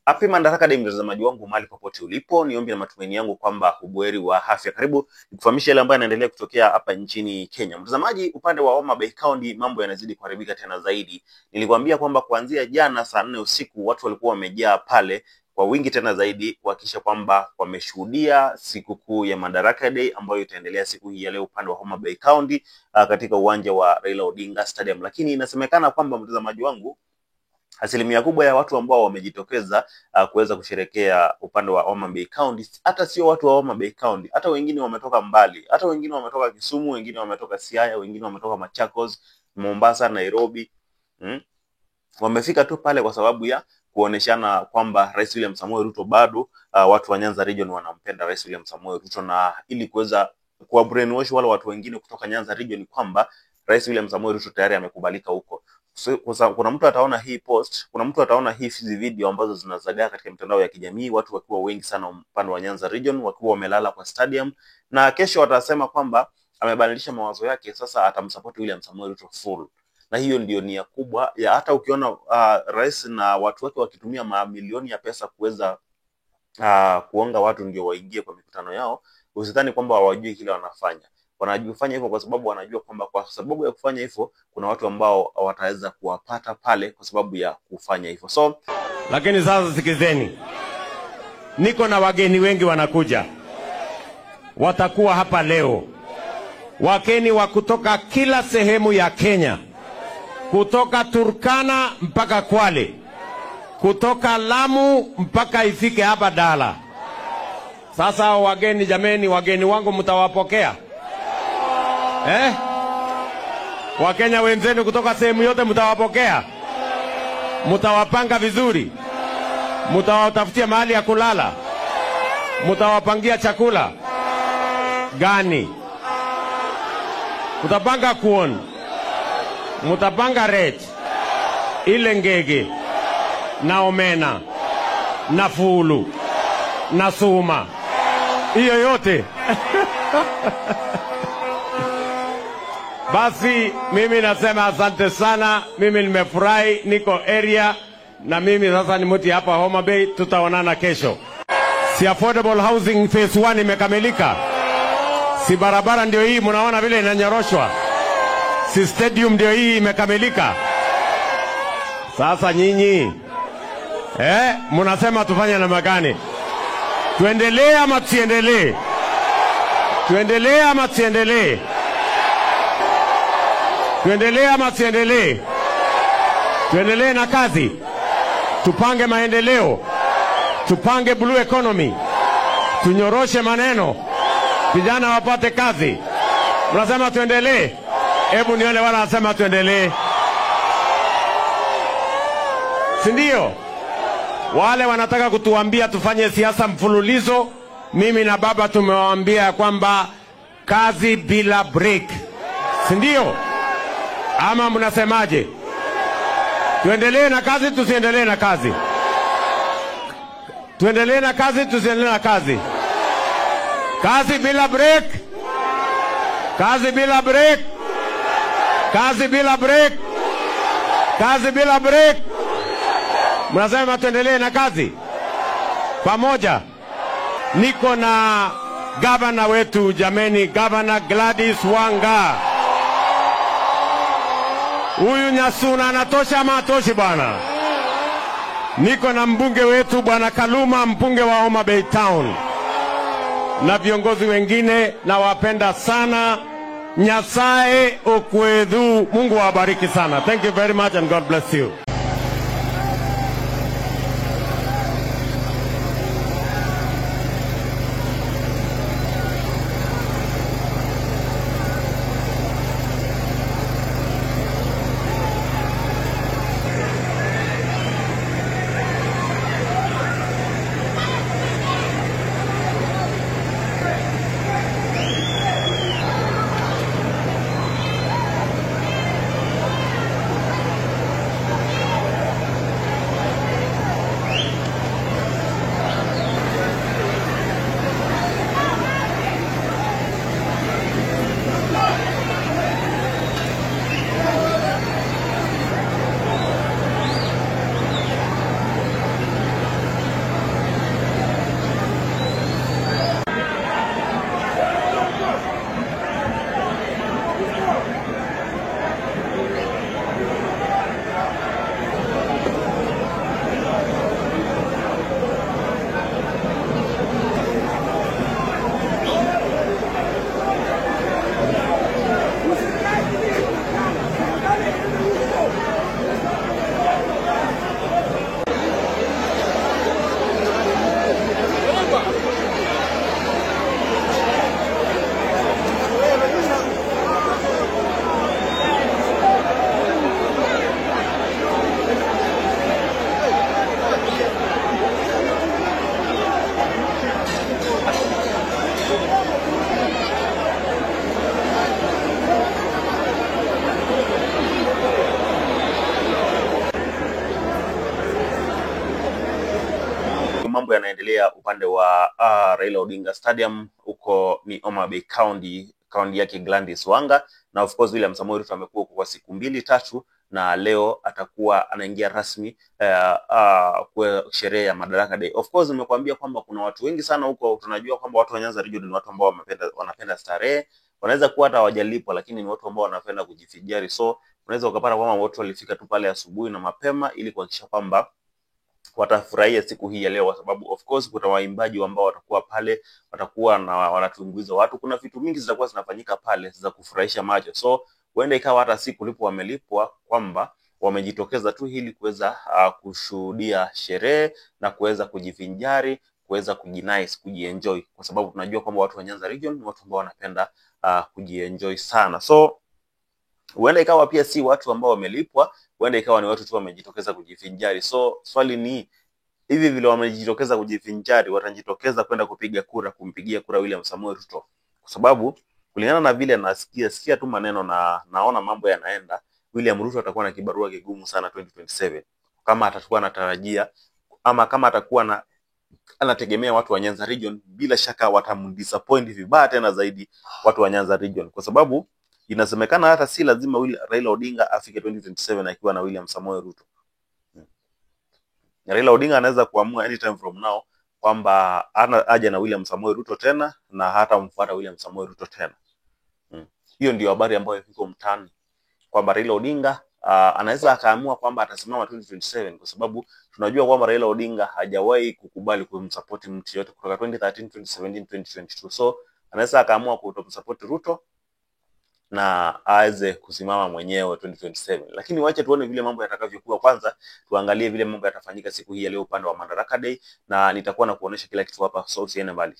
Happy Madaraka Day mtazamaji wangu mahali popote ulipo, niombi na matumaini yangu kwamba ubuheri wa afya. Karibu nikufahamisha yale ambayo yanaendelea kutokea hapa nchini Kenya. Mtazamaji, upande wa Homa Bay County mambo yanazidi kuharibika tena zaidi. Nilikwambia kwamba kuanzia jana saa 4 usiku watu walikuwa wamejaa pale kwa wingi tena zaidi kuhakikisha kwamba wameshuhudia sikukuu ya Madaraka Day ambayo itaendelea siku hii ya leo upande wa Homa Bay County katika uwanja wa Raila Odinga Stadium. Lakini inasemekana kwamba mtazamaji wangu, asilimia kubwa ya watu ambao wamejitokeza kuweza kusherekea upande wa Homa Bay County, hata sio watu wa Homa Bay County, hata wengine wametoka mbali, hata wengine wametoka Kisumu, wengine wametoka Siaya, wengine wametoka Machakos, Mombasa, Nairobi. Wamefika tu pale kwa sababu ya kuoneshana kwamba Rais William Samoei Ruto bado watu wa Nyanza region wanampenda Rais William Samoei Ruto, na ili kuweza kuwa brainwash wale watu wengine kutoka Nyanza region kwamba Rais William Samoei Ruto tayari amekubalika huko. So, kuna mtu ataona hii post, kuna mtu ataona hizi video ambazo zinazagaa katika mitandao ya kijamii, watu wakiwa wengi sana upande wa Nyanza region wakiwa wamelala kwa stadium, na kesho watasema kwamba amebadilisha mawazo yake, sasa atamsupport William Samoei Ruto full. Na hiyo ndio nia kubwa ya hata ukiona rais na watu wake wakitumia mamilioni ya pesa kuweza kuonga watu ndio waingie kwa mikutano yao, usidhani kwamba hawajui kile wanafanya. Wanajifanya hivyo kwa sababu wanajua kwamba kwa sababu ya kufanya hivyo kuna watu ambao wataweza kuwapata pale kwa sababu ya kufanya hivyo. So, lakini sasa sikizeni, niko na wageni wengi wanakuja, watakuwa hapa leo, wageni wa kutoka kila sehemu ya Kenya, kutoka Turkana mpaka Kwale, kutoka Lamu mpaka ifike hapa Dala. Sasa wageni, jameni, wageni wangu mtawapokea? Wakenya wenzenu kutoka sehemu yote mtawapokea? Mtawapanga vizuri? Mtawatafutia mahali ya kulala? Mtawapangia chakula gani? Mtapanga kuon? Mtapanga ret ile ngege na omena na fulu na suma hiyo yote? Basi mimi nasema asante sana, mimi nimefurahi, niko area, na mimi sasa ni mti hapa Homa Bay, tutaonana kesho. Si affordable housing phase 1 imekamilika? Si barabara ndio hii mnaona vile inanyoroshwa? Si stadium ndio hii imekamilika? Sasa nyinyi mnasema tufanye namna gani? Tuendelee ama tusiendelee? Tuendelee ama tusiendelee? Tuendelee ama tuendelee? Tuendelee na kazi, tupange maendeleo, tupange blue economy, tunyoroshe maneno, vijana wapate kazi. Unasema tuendelee? Hebu nione wala nasema tuendelee, si ndio? Wale wanataka kutuambia tufanye siasa mfululizo, mimi na baba tumewaambia kwamba kazi bila break, si ndio? Ama mnasemaje? Tuendelee na kazi, tusiendelee na kazi? Tuendelee na kazi, tusiendelee na kazi? Kazi bila break, kazi bila break, kazi bila break, kazi bila break. Mnasema tuendelee na kazi pamoja. Niko na gavana wetu, jameni, Gavana Gladys Wanga. Huyu Nyasuna anatosha ama atoshi bwana? Niko na mbunge wetu bwana Kaluma, mbunge wa Homa Bay Town, na viongozi wengine, na wapenda sana. Nyasaye okwedhu, Mungu awabariki sana. Thank you very much and God bless you. mambo yanaendelea upande wa Raila Odinga Stadium huko ni Homa Bay County, kaunti yake Gladys Wanga, na of course William Samoei Ruto amekuwa kwa siku 2-3 na leo atakuwa anaingia rasmi kwa sherehe ya Madaraka Day. Of course nimekuambia kwamba kuna watu wengi sana huko, tunajua kwamba watu wa Nyanza region ni watu ambao wanapenda starehe, wanaweza kuwa hata hawajalipwa lakini ni watu ambao wanapenda kujifijari. So unaweza ukapata kwamba watu walifika tu pale asubuhi na mapema ili kuhakikisha kwamba watafurahia siku hii ya leo, kwa sababu of course kuna waimbaji ambao watakuwa pale, watakuwa na wanatumbuiza watu. Kuna vitu mingi zitakuwa zinafanyika pale za kufurahisha macho. So huenda ikawa hata siku lipo wamelipwa kwamba wamejitokeza tu ili kuweza kushuhudia sherehe na kuweza kujivinjari, kuweza kujinice, kujienjoy, kwa sababu tunajua kwamba watu wa Nyanza region ni watu ambao wanapenda kujienjoy sana. So huenda ikawa pia si watu ambao wamelipwa, huenda ikawa ni watu tu wamejitokeza kujivinjari. So swali ni hivi, vile wamejitokeza kujivinjari, watajitokeza kwenda kupiga kura, kumpigia kura William Samoei Ruto? Kwa sababu kulingana na vile nasikia tu maneno na naona mambo yanaenda, William Ruto atakuwa na kibarua kigumu sana 2027 kama atakuwa anatarajia, ama kama atakuwa anategemea watu wa Nyanza region. Bila shaka watamdisappoint vibaya tena zaidi watu wa Nyanza region, kwa sababu inasemekana hata si lazima Raila Odinga afike 2027 akiwa na William Samoei Ruto. Raila Odinga anaweza kuamua anytime from now kwamba aje na William Samoei Ruto tena na hata mfuata William Samoei Ruto tena. Hiyo ndio habari ambayo iko mtaani, kwamba Raila Odinga anaweza akaamua kwamba atasimama 2027, kwa sababu tunajua kwamba Raila Odinga hajawahi kukubali kumsupport mtu yote kutoka 2013, 2017, 2022. So anaweza akaamua kutomsupport Ruto na aweze kusimama mwenyewe 2027. Lakini wacha tuone vile mambo yatakavyokuwa. Kwanza tuangalie vile mambo yatafanyika siku hii ya leo upande wa Madaraka Day, na nitakuwa na kuonesha kila kitu hapa, so usiende mbali.